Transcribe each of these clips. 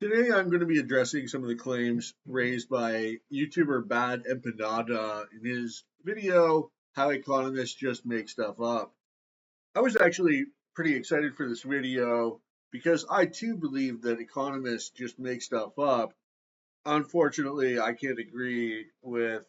Today, I'm going to be addressing some of the claims raised by YouTuber Badempanada in his video, How Economists Just Make Stuff Up. I was actually pretty excited for this video because I too believe that economists just make stuff up. Unfortunately, I can't agree with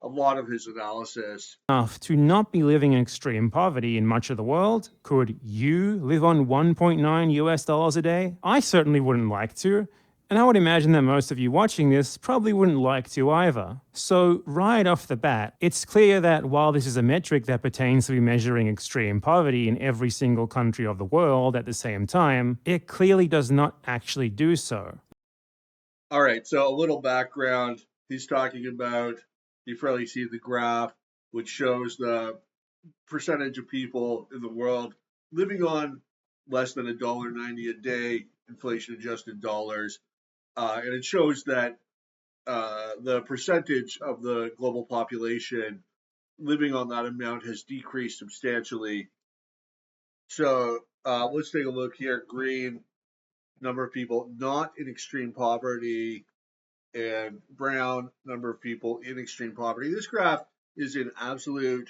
a lot of his analysis. Enough to not be living in extreme poverty in much of the world? Could you live on 1.9 US dollars a day? I certainly wouldn't like to. And I would imagine that most of you watching this probably wouldn't like to either. So, right off the bat, it's clear that while this is a metric that pertains to be measuring extreme poverty in every single country of the world at the same time, it clearly does not actually do so. All right, so a little background. He's talking about, you probably see the graph, which shows the percentage of people in the world living on less than $1.90 a day, inflation adjusted dollars. And it shows that the percentage of the global population living on that amount has decreased substantially. So let's take a look here. Green, number of people not in extreme poverty, and brown, number of people in extreme poverty. This graph is in absolute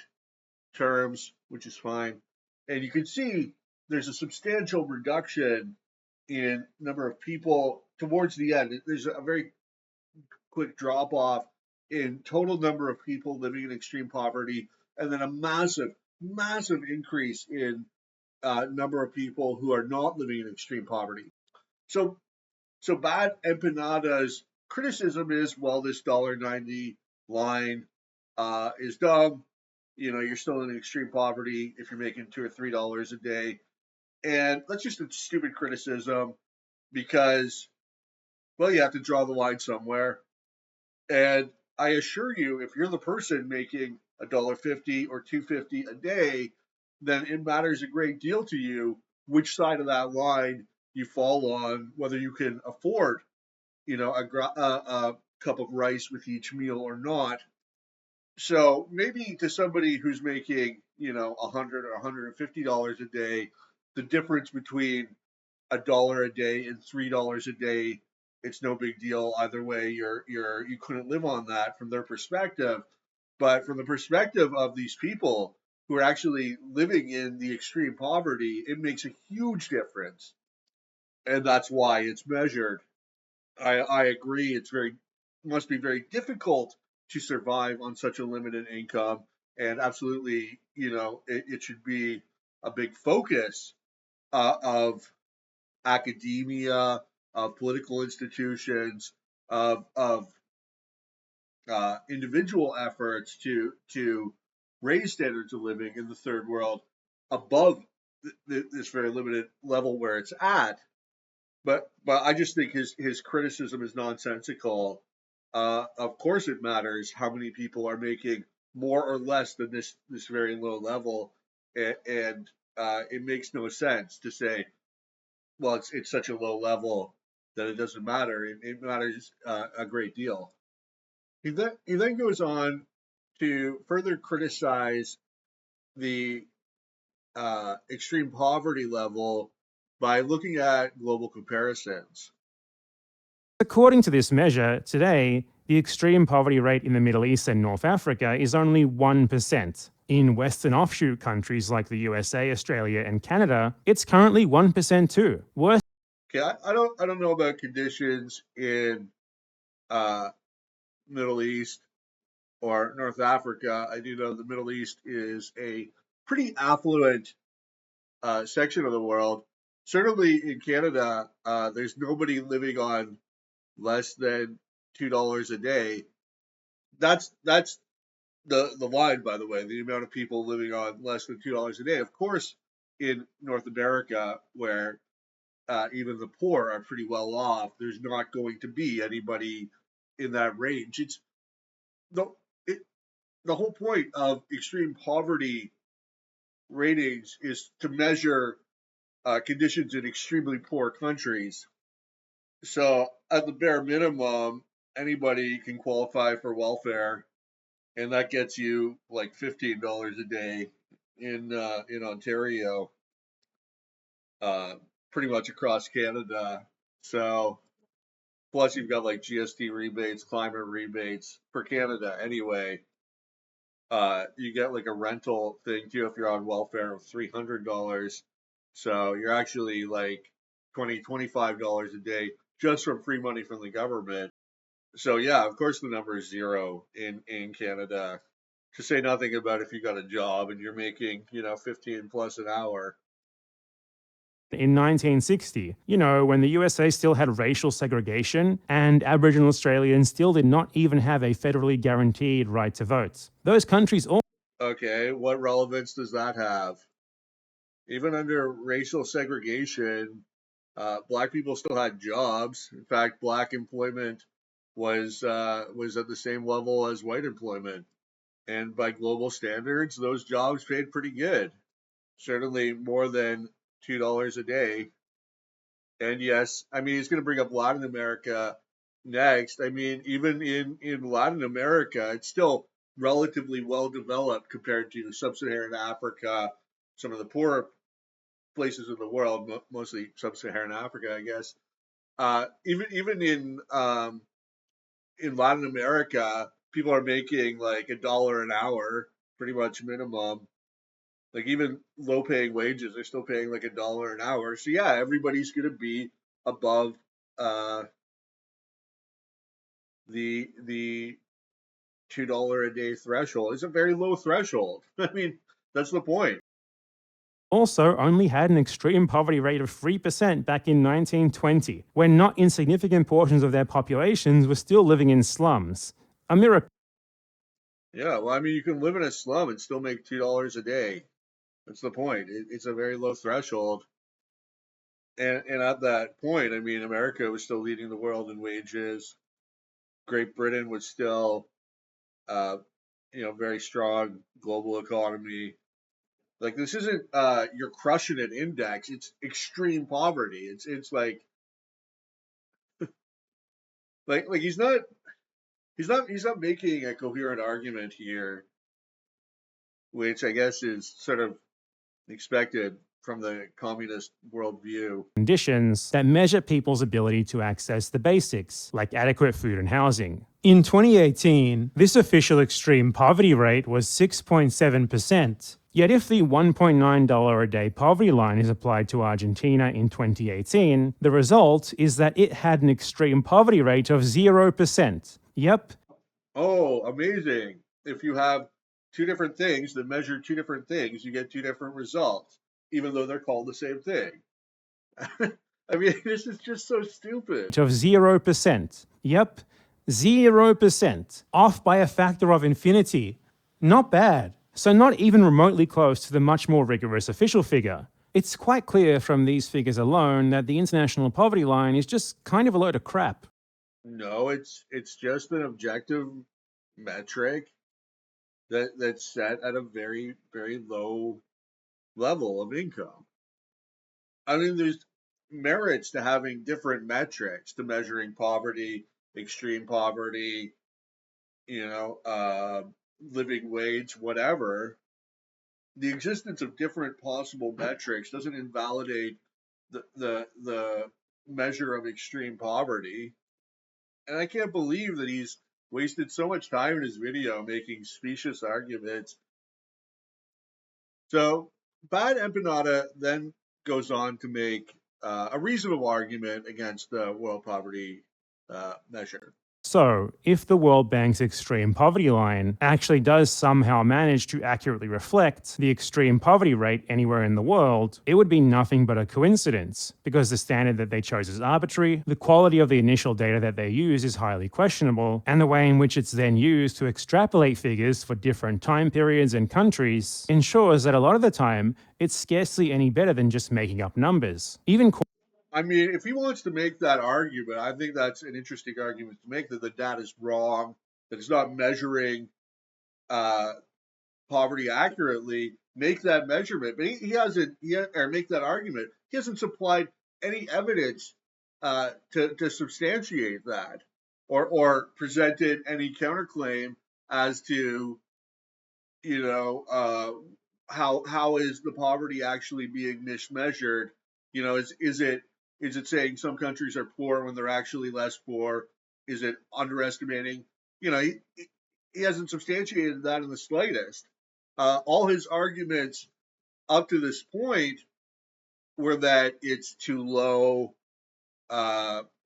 terms, which is fine. And you can see there's a substantial reduction in number of people towards the end. There's a very quick drop off in total number of people living in extreme poverty, and then a massive increase in number of people who are not living in extreme poverty. So, so bad empanada's criticism is, well, this $1.90 line is dumb. You know, you're still in extreme poverty if you're making $2 or $3 a day. And that's just a stupid criticism because, well, you have to draw the line somewhere. And I assure you, if you're the person making $1.50 or $2.50 a day, then it matters a great deal to you which side of that line you fall on, whether you can afford, a cup of rice with each meal or not. So maybe to somebody who's making, $100 or $150 a day, the difference between $1 a day and $3 a day, it's no big deal either way. You couldn't live on that from their perspective, but from the perspective of these people who are actually living in the extreme poverty, it makes a huge difference, and that's why it's measured. I agree. It's very must be very difficult to survive on such a limited income, and absolutely, it should be a big focus of academia, of political institutions, of individual efforts to raise standards of living in the third world above this very limited level where it's at. But I just think his criticism is nonsensical. Of course, it matters how many people are making more or less than this very low level, and it makes no sense to say, well, it's such a low level that it doesn't matter. It matters a great deal. He then goes on to further criticize the extreme poverty level by looking at global comparisons. According to this measure, today, the extreme poverty rate in the Middle East and North Africa is only 1%. In Western offshoot countries like the USA, Australia, and Canada, it's currently 1% too. Worse. Okay, I don't know about conditions in uh, Middle East or North Africa. I do know the Middle East is a pretty affluent section of the world. Certainly in Canada, there's nobody living on less than $2 a day. That's the line, by the way, the amount of people living on less than $2 a day. Of course, in North America, where even the poor are pretty well off, there's not going to be anybody in that range. It's the it, the whole point of extreme poverty ratings is to measure conditions in extremely poor countries. So, at the bare minimum, anybody can qualify for welfare, and that gets you like $15 a day in Ontario, uh, pretty much across Canada. So, Plus, you've got like GST rebates, climate rebates for Canada anyway. You get like a rental thing too if you're on welfare of $300. So you're actually like $25 a day just from free money from the government. So yeah, of course the number is zero in Canada. To say nothing about if you got a job and you're making 15 plus an hour. In 1960, when the USA still had racial segregation and Aboriginal Australians still did not even have a federally guaranteed right to vote. Those countries all Okay, what relevance does that have? Even under racial segregation, black people still had jobs. In fact, black employment was at the same level as white employment, and by global standards, those jobs paid pretty good. Certainly more than $2 a day. And yes, I mean he's going to bring up Latin America next. I mean, even in Latin America, it's still relatively well developed compared to sub-Saharan Africa, some of the poorer places in the world, mostly sub-Saharan Africa, I guess. Even in Latin America, people are making like $1 an hour, pretty much minimum. Like even low-paying wages, they're still paying like $1 an hour. So yeah, everybody's going to be above uh, the $2 a day threshold. It's a very low threshold. I mean, that's the point. also only had an extreme poverty rate of 3% back in 1920, when not insignificant portions of their populations were still living in slums. A miracle. Yeah, well, I mean, you can live in a slum and still make $2 a day. That's the point. It's a very low threshold. And at that point, I mean, America was still leading the world in wages. Great Britain was still, uh, very strong global economy. Like this isn't you're crushing it index. It's extreme poverty. It's like he's not making a coherent argument here, which I guess is sort of expected from the communist worldview. Conditions that measure people's ability to access the basics, like adequate food and housing. In 2018, this official extreme poverty rate was 6.7%. Yet if the $1.9 a day poverty line is applied to Argentina in 2018, the result is that it had an extreme poverty rate of 0%. Yep. Oh, amazing. If you have two different things that measure two different things, you get two different results, even though they're called the same thing. I mean, this is just so stupid. Of 0%. Yep, 0%. Off by a factor of infinity. Not bad. So, not even remotely close to the much more rigorous official figure. It's quite clear from these figures alone that the international poverty line is just kind of a load of crap. No, it's just an objective metric that's set at a very, very low level of income. I mean, there's merits to having different metrics to measuring poverty, extreme poverty, you know, living wage, whatever. The existence of different possible metrics doesn't invalidate the measure of extreme poverty. And I can't believe that he's wasted so much time in his video making specious arguments. So badempanada then goes on to make a reasonable argument against the world poverty measure. So, if the World Bank's extreme poverty line actually does somehow manage to accurately reflect the extreme poverty rate anywhere in the world, it would be nothing but a coincidence, because the standard that they chose is arbitrary, the quality of the initial data that they use is highly questionable, and the way in which it's then used to extrapolate figures for different time periods and countries ensures that a lot of the time, it's scarcely any better than just making up numbers. Even I mean, if he wants to make that argument, I think that's an interesting argument to make that the data is wrong, that it's not measuring uh, poverty accurately. Make that measurement, but he hasn't. Or make that argument. He hasn't supplied any evidence to substantiate that, or presented any counterclaim as to how is the poverty actually being mismeasured? Is it Is it saying some countries are poor when they're actually less poor? Is it underestimating? You know, he hasn't substantiated that in the slightest. All his arguments up to this point were that it's too low,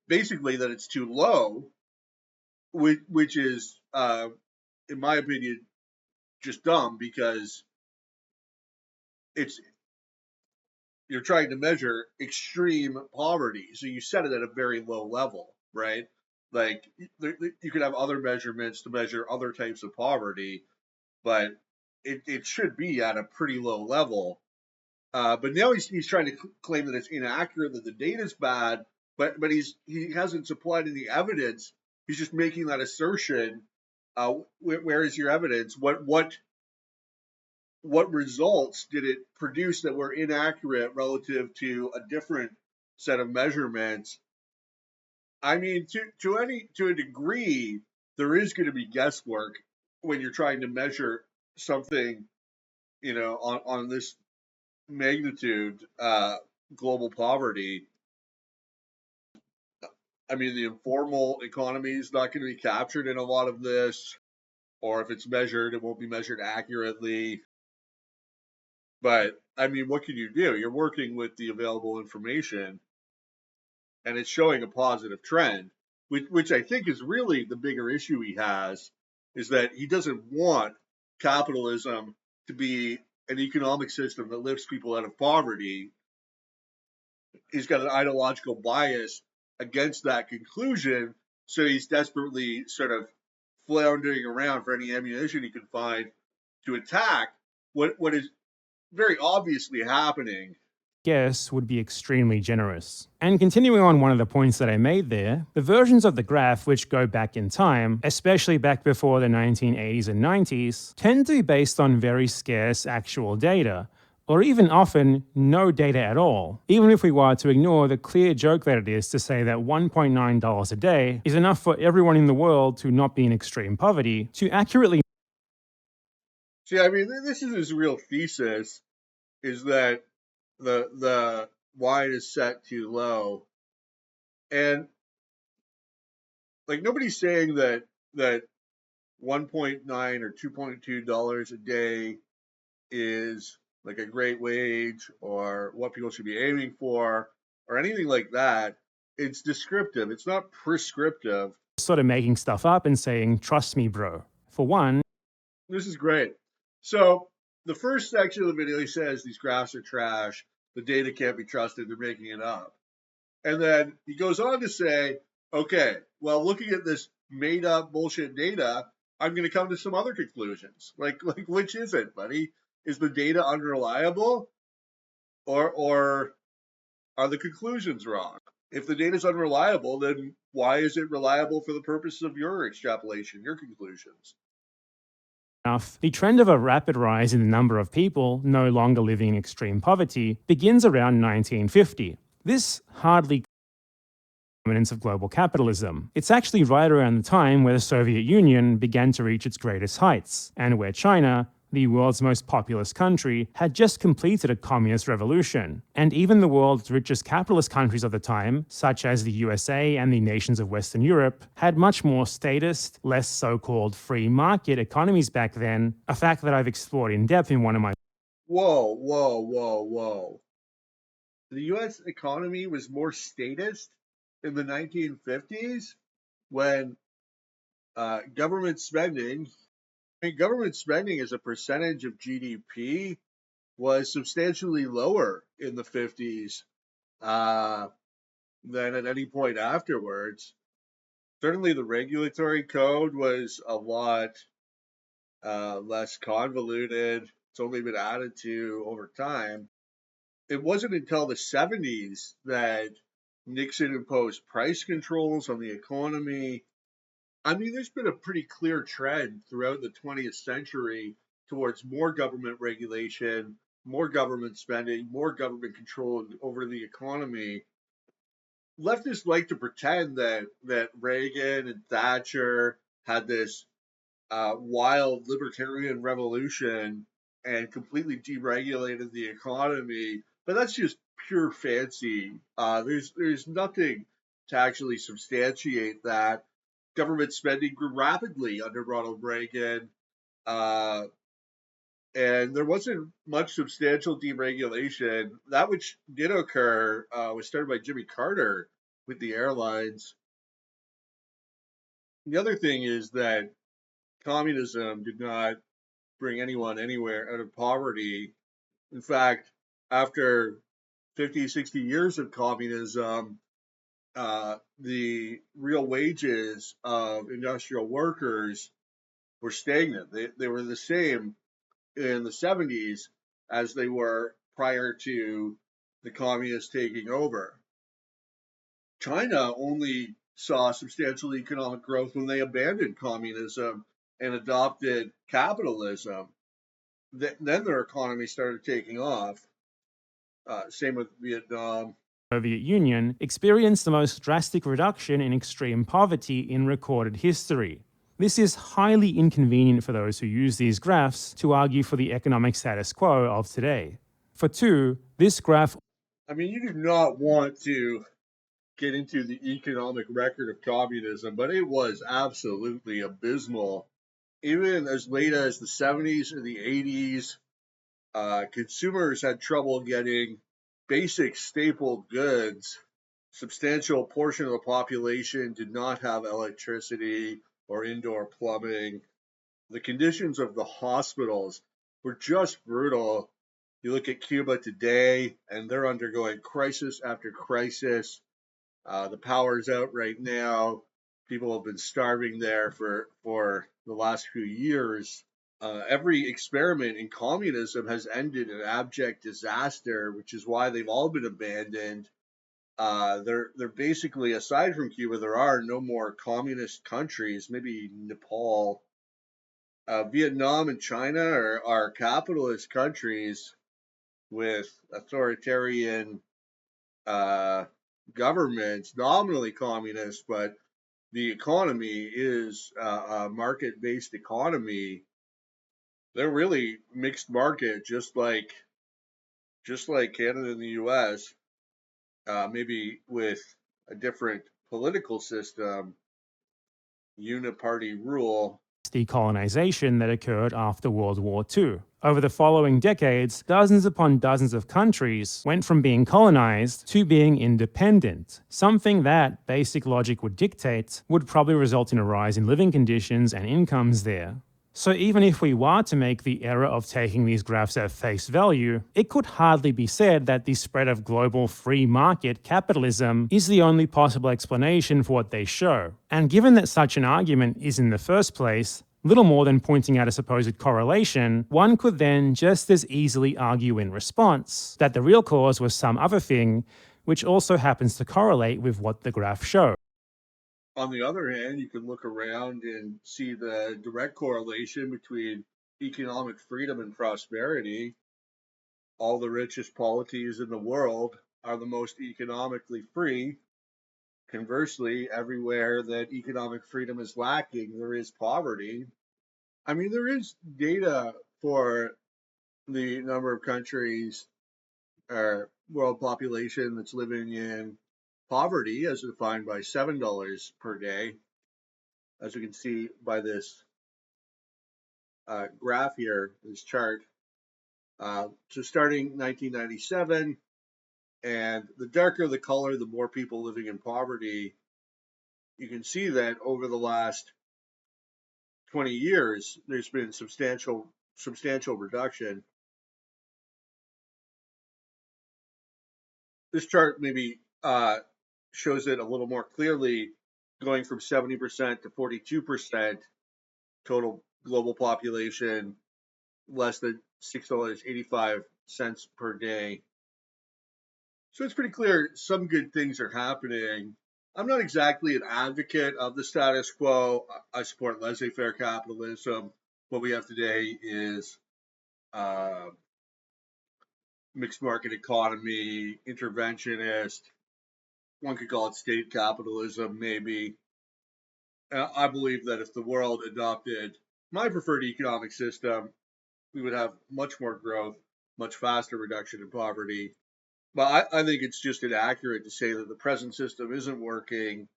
basically that it's too low, which is, in my opinion, just dumb because it's you're trying to measure extreme poverty, so you set it at a very low level, right? Like you could have other measurements to measure other types of poverty, but it should be at a pretty low level. But now he's trying to claim that it's inaccurate, that the data's bad, but he hasn't supplied any evidence. He's just making that assertion. Where is your evidence? What results did it produce that were inaccurate relative to a different set of measurements? I mean, to a degree, there is going to be guesswork when you're trying to measure something, on this magnitude, global poverty. I mean, the informal economy is not going to be captured in a lot of this, or if it's measured, it won't be measured accurately. But I mean, what can you do? You're working with the available information, and it's showing a positive trend, which I think is really the bigger issue he has, is that he doesn't want capitalism to be an economic system that lifts people out of poverty. He's got an ideological bias against that conclusion, so he's desperately sort of floundering around for any ammunition he can find to attack what is very obviously happening. Guess would be extremely generous. And continuing on one of the points that I made there, the versions of the graph which go back in time, especially back before the 1980s and 90s, tend to be based on very scarce actual data, or even often no data at all, even if we were to ignore the clear joke that it is to say that $1.9 a day is enough for everyone in the world to not be in extreme poverty to accurately. See, I mean, this is his real thesis: is that the line is set too low, and like nobody's saying that 1.9 or $2.2 a day is like a great wage or what people should be aiming for or anything like that. It's descriptive. It's not prescriptive. Sort of making stuff up and saying, trust me, bro. For one, This is great. So the first section of the video, he says these graphs are trash. The data can't be trusted. They're making it up. And then he goes on to say, okay, well, looking at this made up bullshit data, I'm going to come to some other conclusions. Like which is it, buddy? Is the data unreliable, or are the conclusions wrong? If the data is unreliable, then why is it reliable for the purposes of your extrapolation, your conclusions? the trend of a rapid rise in the number of people no longer living in extreme poverty begins around 1950. This hardly dominance of global capitalism. It's actually right around the time where the Soviet Union began to reach its greatest heights, and where China, the world's most populous country, had just completed a communist revolution. And even the world's richest capitalist countries of the time, such as the USA and the nations of Western Europe, had much more statist, less so-called free market economies back then, a fact that I've explored in depth in one of my. Whoa, whoa, whoa, whoa. The US economy was more statist in the 1950s when government spending, government spending as a percentage of GDP was substantially lower in the 50s than at any point afterwards. Certainly, the regulatory code was a lot less convoluted. It's only been added to over time. It wasn't until the 70s that Nixon imposed price controls on the economy. I mean, there's been a pretty clear trend throughout the 20th century towards more government regulation, more government spending, more government control over the economy. Leftists like to pretend that Reagan and Thatcher had this wild libertarian revolution and completely deregulated the economy but that's just pure fancy. There's nothing to actually substantiate that. Government spending grew rapidly under Ronald Reagan, uh, and there wasn't much substantial deregulation. That which did occur was started by Jimmy Carter with the airlines. The other thing is that communism did not bring anyone anywhere out of poverty. In fact, after 50, 60 years of communism, the real wages of industrial workers were stagnant. They were the same in the 70s as they were prior to the communists taking over. China only saw substantial economic growth when they abandoned communism and adopted capitalism. Then their economy started taking off. Same with Vietnam. Soviet Union experienced the most drastic reduction in extreme poverty in recorded history. This is highly inconvenient for those who use these graphs to argue for the economic status quo of today. For two, this graph I mean, you do not want to get into the economic record of communism, but it was absolutely abysmal. Even as late as the 70s and the 80s, consumers had trouble getting basic staple goods. Substantial portion of the population did not have electricity or indoor plumbing. The conditions of the hospitals were just brutal. You look at Cuba today, and they're undergoing crisis after crisis. The power's out right now. People have been starving there for the last few years. Every experiment in communism has ended in abject disaster, which is why they've all been abandoned. They're basically, aside from Cuba, there are no more communist countries. Maybe Nepal, Vietnam, and China are capitalist countries with authoritarian uh, governments, nominally communist, but the economy is a market-based economy. They're really mixed market, just like Canada and the U.S. Maybe with a different political system, uniparty rule. decolonization that occurred after World War II. Over the following decades, dozens upon dozens of countries went from being colonized to being independent, something that, basic logic would dictate, would probably result in a rise in living conditions and incomes there. So even if we were to make the error of taking these graphs at face value, it could hardly be said that the spread of global free market capitalism is the only possible explanation for what they show. And given that such an argument is in the first place little more than pointing out a supposed correlation, one could then just as easily argue in response that the real cause was some other thing, which also happens to correlate with what the graph shows. On the other hand, you can look around and see the direct correlation between economic freedom and prosperity. All the richest polities in the world are the most economically free. Conversely, everywhere that economic freedom is lacking, there is poverty. I mean, there is data for the number of countries or world population that's living in poverty as defined by $7 per day, as you can see by this graph here, this chart. So starting 1997, and the darker the color, the more people living in poverty. You can see that over the last 20 years, there's been substantial reduction. This chart maybe shows it a little more clearly, going from 70% to 42% total global population, less than $6.85 per day. So it's pretty clear some good things are happening. I'm not exactly an advocate of the status quo. I support laissez-faire capitalism. What we have today is uh, mixed market economy, interventionist. One could call it state capitalism, maybe. I believe that if the world adopted my preferred economic system, we would have much more growth, much faster reduction in poverty, But I think it's just inaccurate to say that the present system isn't working.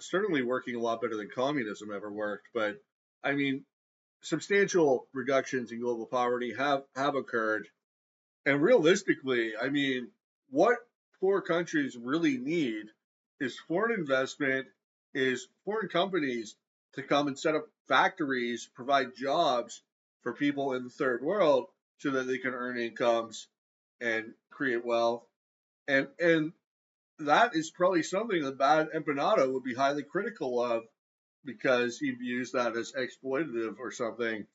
Certainly working a lot better than communism ever worked. But I mean, substantial reductions in global poverty have occurred. And realistically, I mean, what poor countries really need is foreign investment, is foreign companies to come and set up factories, provide jobs for people in the third world so that they can earn incomes and create wealth. And that is probably something that Bad Empanada would be highly critical of because he views that as exploitative or something.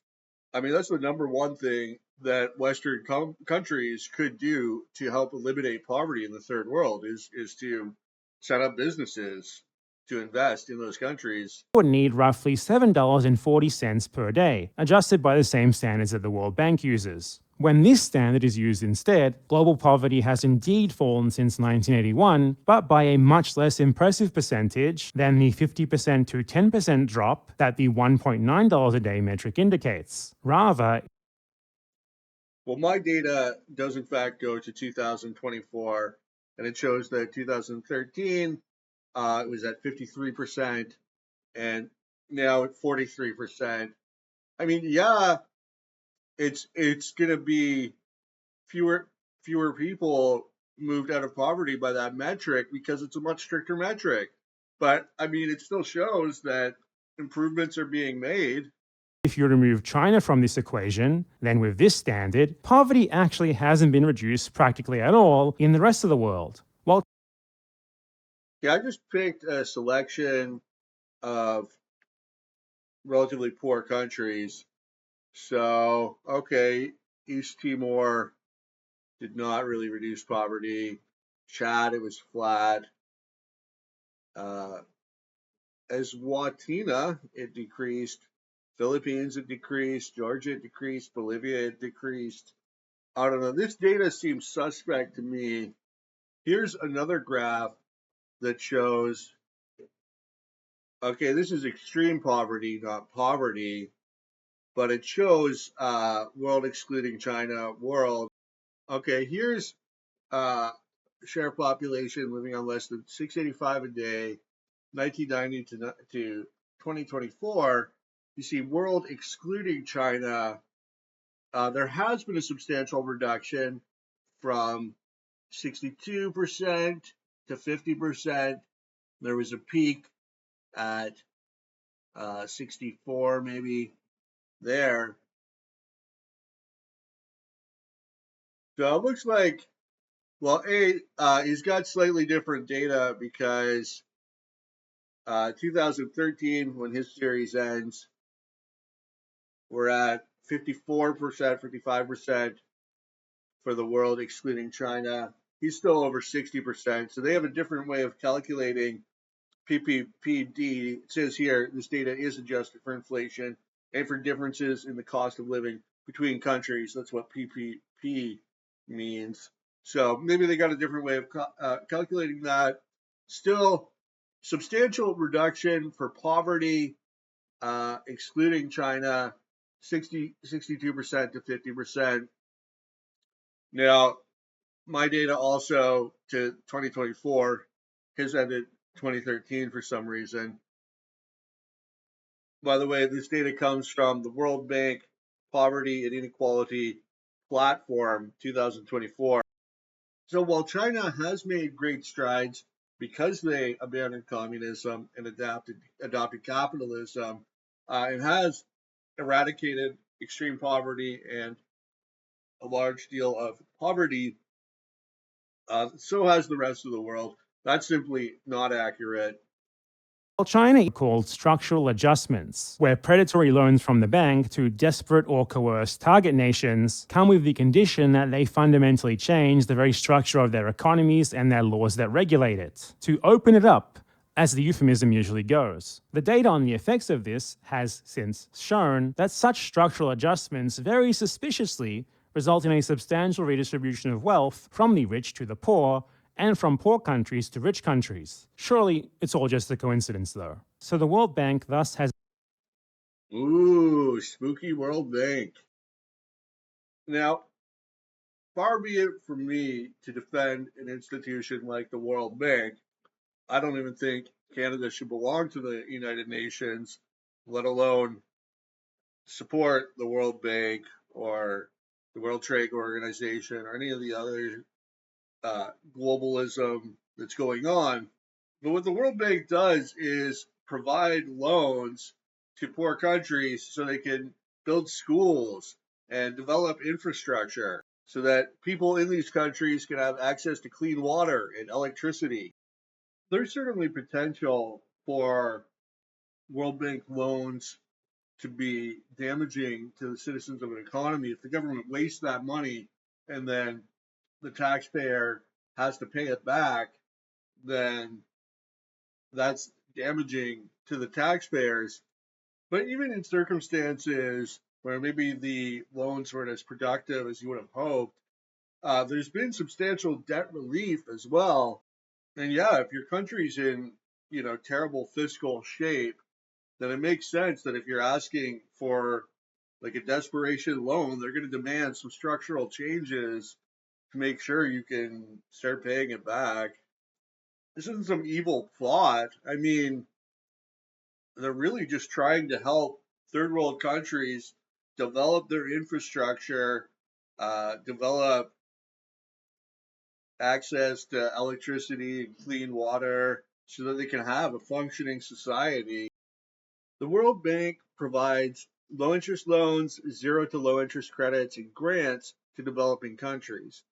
I mean, that's the number one thing that Western countries could do to help eliminate poverty in the third world is to set up businesses to invest in those countries. Would need roughly $7.40 per day, adjusted by the same standards that the World Bank uses. When this standard is used instead, global poverty has indeed fallen since 1981, but by a much less impressive percentage than the 50% to 10% drop that the $1.9 a day metric indicates. Rather, Well, my data does in fact go to 2024, and it shows that 2013 it was at 53%, and now at 43%. I mean, yeah, it's gonna be fewer fewer people moved out of poverty by that metric because it's a much stricter metric. But I mean, it still shows that improvements are being made. if you remove China from this equation, then with this standard, poverty actually hasn't been reduced practically at all in the rest of the world. While Yeah, I just picked a selection of relatively poor countries. So, okay, East Timor did not really reduce poverty. Chad, it was flat. Uh, Eswatini, it decreased. Philippines, it decreased. Georgia, it decreased. Bolivia, it decreased. I don't know. This data seems suspect to me. Here's another graph that shows, okay, this is extreme poverty, not poverty, but it shows world excluding China, world. Okay, here's uh, share population living on less than 685 a day, 1990 to 2024. You see, world excluding China, there has been a substantial reduction from 62% to 50%. There was a peak at 64, maybe there. So it looks like, well, he's got slightly different data because 2013, when his series ends, we're at 54%, 55% for the world, excluding China. He's still over 60%. So they have a different way of calculating PPPD. It says here this data is adjusted for inflation and for differences in the cost of living between countries. That's what PPP means. So maybe they got a different way of calculating that. Still, substantial reduction for poverty, excluding China, 62% to 50%. Now, my data also to 2024 has ended 2013 for some reason. By the way, this data comes from the World Bank Poverty and Inequality Platform 2024. So while China has made great strides because they abandoned communism and adopted capitalism, it has eradicated extreme poverty and a large deal of poverty. So has the rest of the world. That's simply not accurate. China called structural adjustments, where predatory loans from the bank to desperate or coerced target nations come with the condition that they fundamentally change the very structure of their economies and their laws that regulate it, to open it up, as the euphemism usually goes. The data on the effects of this has since shown that such structural adjustments very suspiciously result in a substantial redistribution of wealth from the rich to the poor, and from poor countries to rich countries. Surely it's all just a coincidence, though. So the World Bank thus has. Ooh, spooky World Bank. Now, far be it from me to defend an institution like the World Bank. I don't even think Canada should belong to the United Nations, let alone support the World Bank or the World Trade Organization or any of the other globalism that's going on. But what the World Bank does is provide loans to poor countries so they can build schools and develop infrastructure so that people in these countries can have access to clean water and electricity. There's certainly potential for World Bank loans to be damaging to the citizens of an economy if the government wastes that money and then the taxpayer has to pay it back, then that's damaging to the taxpayers. But even in circumstances where maybe the loans weren't as productive as you would have hoped, there's been substantial debt relief as well. And yeah, if your country's in terrible fiscal shape, then it makes sense that if you're asking for like a desperation loan, they're going to demand some structural changes to make sure you can start paying it back. This isn't some evil plot. I mean, they're really just trying to help third world countries develop their infrastructure, develop access to electricity and clean water so that they can have a functioning society. The World Bank provides low interest loans, zero to low interest credits, and grants to developing countries.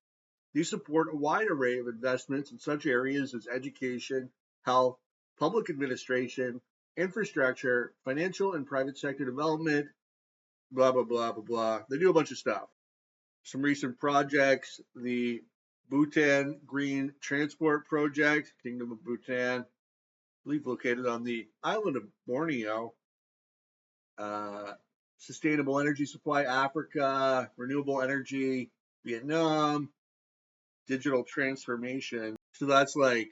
These support a wide array of investments in such areas as education, health, public administration, infrastructure, financial and private sector development, blah, blah, blah, blah, blah. They do a bunch of stuff. Some recent projects: the Bhutan Green Transport Project, Kingdom of Bhutan, I believe located on the island of Borneo. uh, Sustainable energy supply Africa, renewable energy Vietnam, digital transformation. So that's like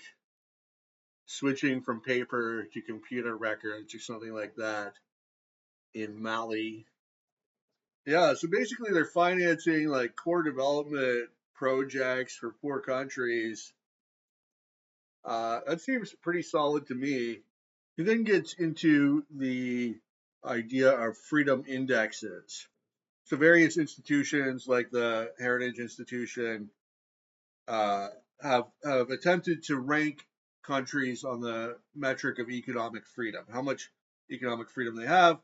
switching from paper to computer records or something like that in Mali. Yeah, so basically they're financing like core development projects for poor countries. That seems pretty solid to me. He then gets into the idea of freedom indexes. So various institutions like the Heritage Institution uh, have attempted to rank countries on the metric of economic freedom, how much economic freedom they have.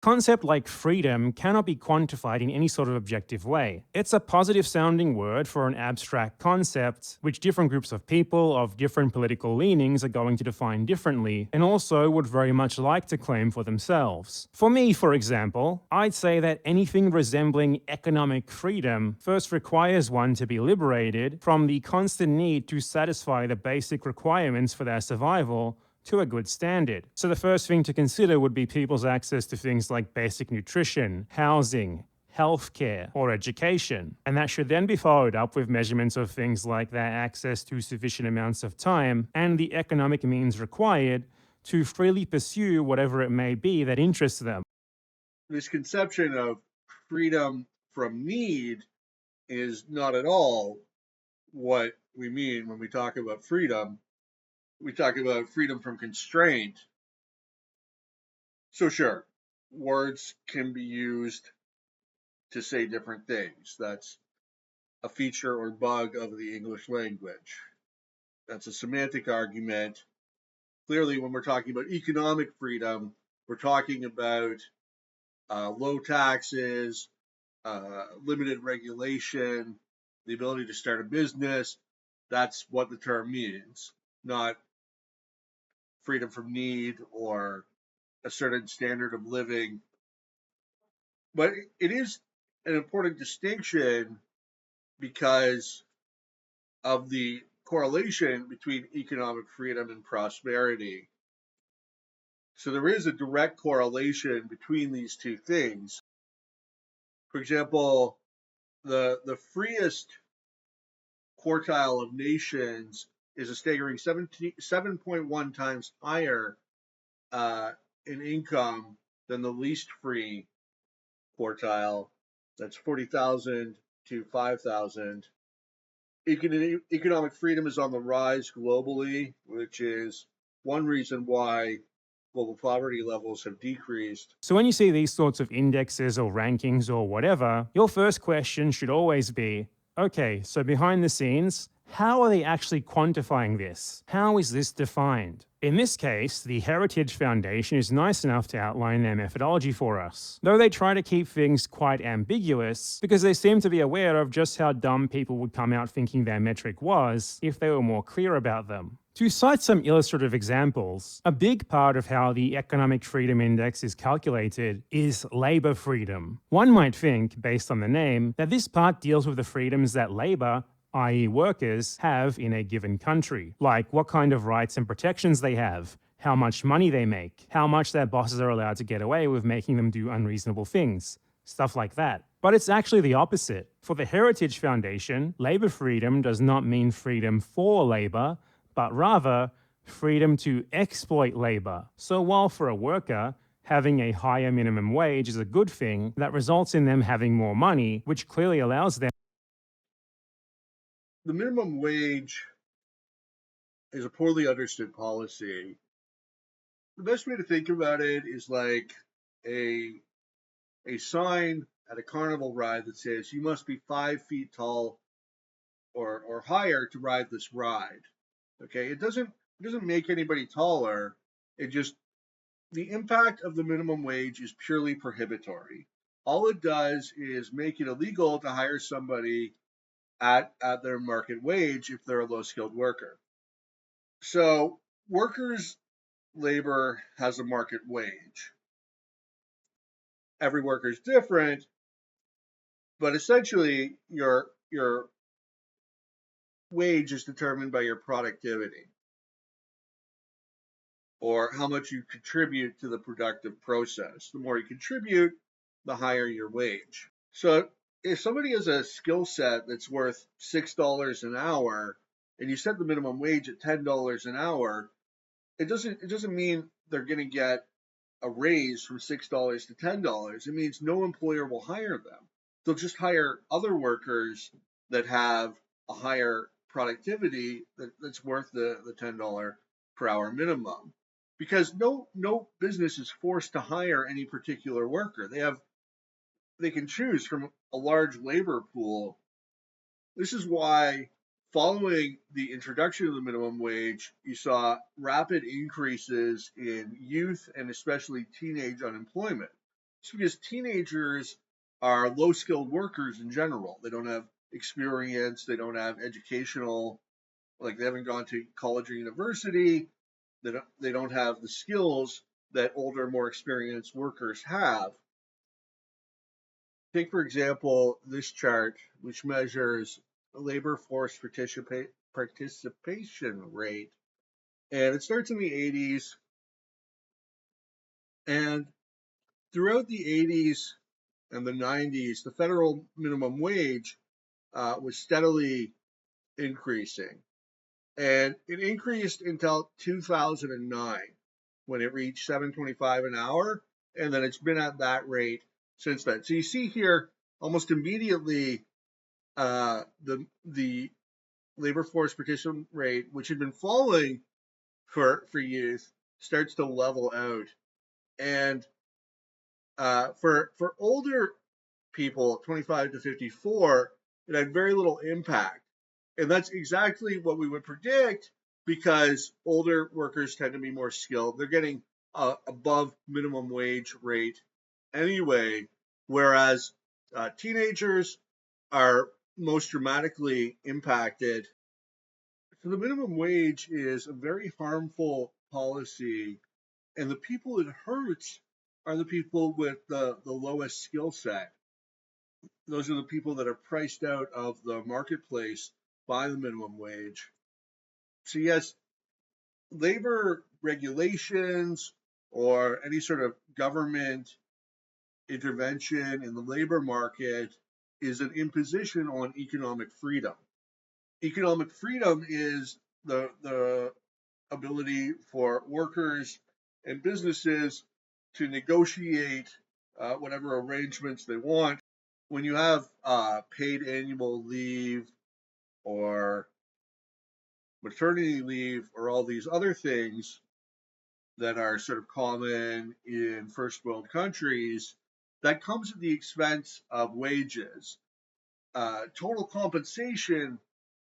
Concept like freedom cannot be quantified in any sort of objective way. It's a positive sounding word for an abstract concept, which different groups of people of different political leanings are going to define differently, and also would very much like to claim for themselves. For me, for example, I'd say that anything resembling economic freedom first requires one to be liberated from the constant need to satisfy the basic requirements for their survival to a good standard. So the first thing to consider would be people's access to things like basic nutrition, housing, healthcare, or education. And that should then be followed up with measurements of things like their access to sufficient amounts of time and the economic means required to freely pursue whatever it may be that interests them. This conception of freedom from need is not at all what we mean when we talk about freedom. We talk about freedom from constraint. So, sure, words can be used to say different things. That's a feature or bug of the English language. That's a semantic argument. Clearly, when we're talking about economic freedom, we're talking about low taxes, limited regulation, the ability to start a business. That's what the term means, not freedom from need or a certain standard of living. But it is an important distinction because of the correlation between economic freedom and prosperity. So there is a direct correlation between these two things. For example, the freest quartile of nations is a staggering 7.1 times higher uh, in income than the least free quartile. That's 40,000 to 5,000. Economic freedom is on the rise globally, which is one reason why global poverty levels have decreased. So, when you see these sorts of indexes or rankings or whatever, your first question should always be okay, so behind the scenes, how are they actually quantifying this? How is this defined? In this case, the Heritage Foundation is nice enough to outline their methodology for us, though they try to keep things quite ambiguous because they seem to be aware of just how dumb people would come out thinking their metric was if they were more clear about them. To cite some illustrative examples, a big part of how the Economic Freedom Index is calculated is labor freedom. One might think, based on the name, that this part deals with the freedoms that labor, i.e., workers, have in a given country, like what kind of rights and protections they have, how much money they make, how much their bosses are allowed to get away with making them do unreasonable things, stuff like that. But it's actually the opposite. For the Heritage Foundation, labor freedom does not mean freedom for labor, but rather freedom to exploit labor. So while for a worker, having a higher minimum wage is a good thing, that results in them having more money, which clearly allows them. The minimum wage is a poorly understood policy. The best way to think about it is like a a sign at a carnival ride that says you must be 5 feet tall or higher to ride this ride. Okay, it doesn't make anybody taller. It just the impact of the minimum wage is purely prohibitory. All it does is make it illegal to hire somebody at their market wage if they're a low skilled worker. So workers labor has a market wage. Every worker is different, but essentially your wage is determined by your productivity or how much you contribute to the productive process. The more you contribute, the higher your wage. So if somebody has a skill set that's worth $6 an hour and you set the minimum wage at $10 an hour, it doesn't mean they're going to get a raise from $6 to $10. It means no employer will hire them. They'll just hire other workers that have a higher productivity that's worth the $10 per hour minimum. Because no business is forced to hire any particular worker. They can choose from a large labor pool. This is why, following the introduction of the minimum wage, you saw rapid increases in youth and especially teenage unemployment. It's because teenagers are low skilled workers in general. They don't have experience, they don't have educational, like they haven't gone to college or university, they don't have the skills that older, more experienced workers have. Take, for example, this chart, which measures labor force participation rate. And it starts in the 80s. And throughout the 80s and the 90s, the federal minimum wage was steadily increasing. And it increased until 2009 when it reached 7.25 an hour. And then it's been at that rate since then. So you see here almost immediately the labor force participation rate, which had been falling for youth, starts to level out. And for older people, 25 to 54, it had very little impact. And that's exactly what we would predict because older workers tend to be more skilled. They're getting above minimum wage rate anyway, whereas teenagers are most dramatically impacted. So the minimum wage is a very harmful policy, and the people it hurts are the people with the lowest skill set. Those are the people that are priced out of the marketplace by the minimum wage. So yes, labor regulations or any sort of government intervention in the labor market is an imposition on economic freedom. Economic freedom is the ability for workers and businesses to negotiate whatever arrangements they want when you have paid annual leave or maternity leave or all these other things that are sort of common in first world countries, that comes at the expense of wages. Total compensation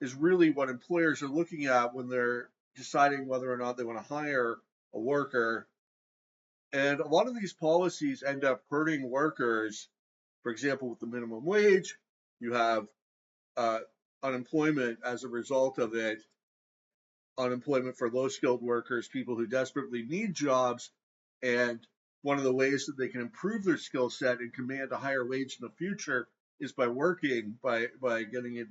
is really what employers are looking at when they're deciding whether or not they want to hire a worker. And a lot of these policies end up hurting workers. For example, with the minimum wage, you have uh, unemployment as a result of it, unemployment for low skilled workers, people who desperately need jobs. And one of the ways that they can improve their skill set and command a higher wage in the future is by working, by getting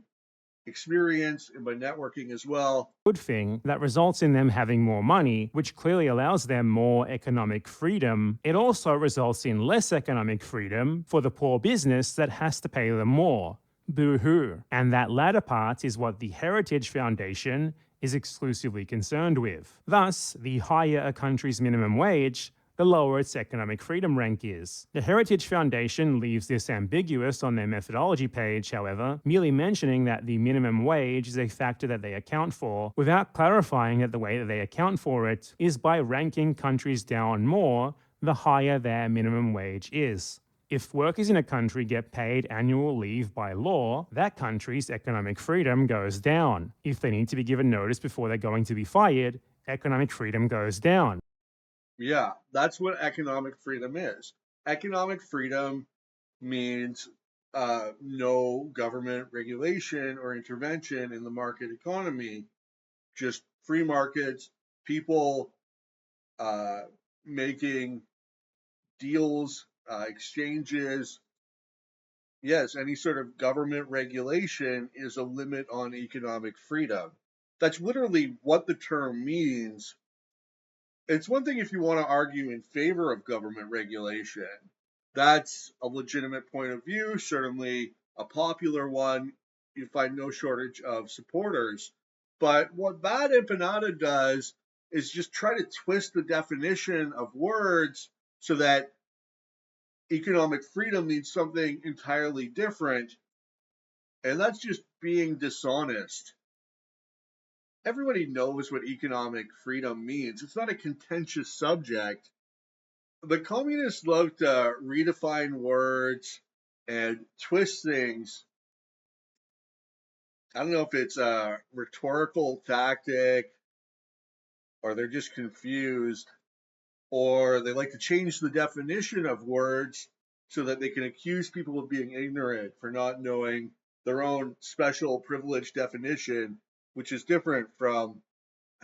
experience and by networking as well. Good thing that results in them having more money, which clearly allows them more economic freedom. It also results in less economic freedom for the poor business that has to pay them more. Boo hoo. And that latter part is what the Heritage Foundation is exclusively concerned with. Thus, the higher a country's minimum wage, the lower its economic freedom rank is. The Heritage Foundation leaves this ambiguous on their methodology page, however, merely mentioning that the minimum wage is a factor that they account for, without clarifying that the way that they account for it is by ranking countries down more the higher their minimum wage is. If workers in a country get paid annual leave by law, that country's economic freedom goes down. If they need to be given notice before they're going to be fired, economic freedom goes down. Yeah, that's what economic freedom is. Economic freedom means no government regulation or intervention in the market economy, just free markets, people uh, making deals, exchanges. Yes, any sort of government regulation is a limit on economic freedom. That's literally what the term means. It's one thing if you want to argue in favor of government regulation. That's a legitimate point of view, certainly a popular one. You find no shortage of supporters. But what badempanada does is just try to twist the definition of words so that economic freedom means something entirely different. And that's just being dishonest. Everybody knows what economic freedom means. It's not a contentious subject. The communists love to redefine words and twist things. I don't know if it's a rhetorical tactic or they're just confused or they like to change the definition of words so that they can accuse people of being ignorant for not knowing their own special privileged definition, which is different from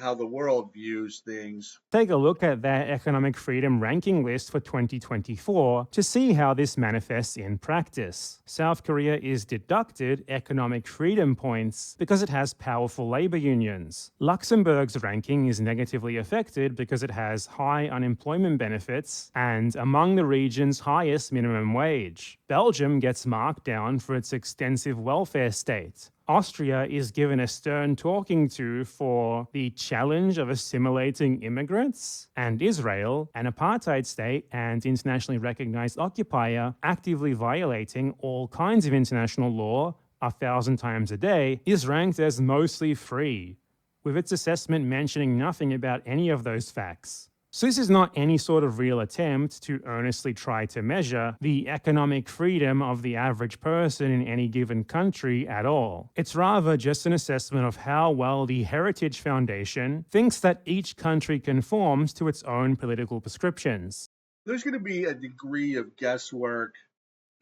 how the world views things. Take a look at their economic freedom ranking list for 2024 to see how this manifests in practice. South Korea is deducted economic freedom points because it has powerful labor unions. Luxembourg's ranking is negatively affected because it has high unemployment benefits and among the region's highest minimum wage. Belgium gets marked down for its extensive welfare state. Austria is given a stern talking to for the challenge of assimilating immigrants, and Israel, an apartheid state and internationally recognized occupier, actively violating all kinds of international law 1,000 times a day, is ranked as mostly free, with its assessment mentioning nothing about any of those facts. So this is not any sort of real attempt to earnestly try to measure the economic freedom of the average person in any given country at all. It's rather just an assessment of how well the Heritage Foundation thinks that each country conforms to its own political prescriptions. There's going to be a degree of guesswork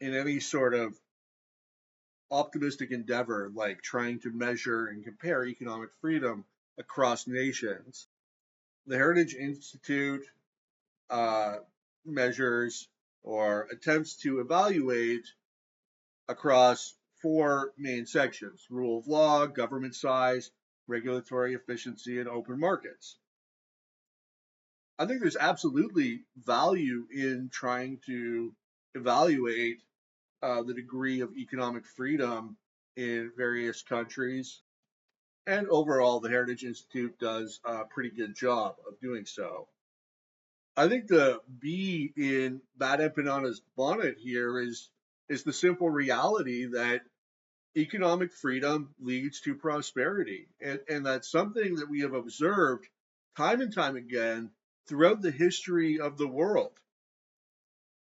in any sort of optimistic endeavor like trying to measure and compare economic freedom across nations. The Heritage Institute uh, measures or attempts to evaluate across four main sections: rule of law, government size, regulatory efficiency, and open markets. I think there's absolutely value in trying to evaluate the degree of economic freedom in various countries. And overall, the Heritage Institute does a pretty good job of doing so. I think the bee in Bad Empanada's bonnet here is is the simple reality that economic freedom leads to prosperity. And that's something that we have observed time and time again throughout the history of the world.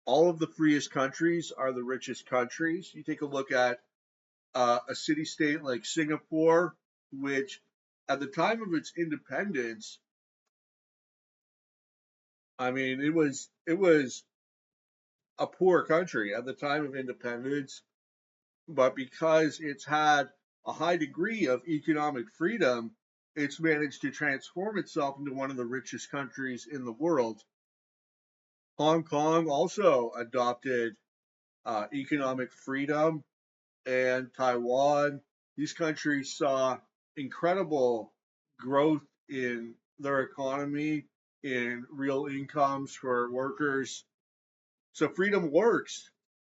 All of the freest countries are the richest countries. You take a look at a city state like Singapore, which at the time of its independence, I mean, it was a poor country at the time of independence, but because it's had a high degree of economic freedom, it's managed to transform itself into one of the richest countries in the world. Hong Kong also adopted economic freedom, and Taiwan. These countries saw incredible growth in their economy, in real incomes for workers. So freedom works.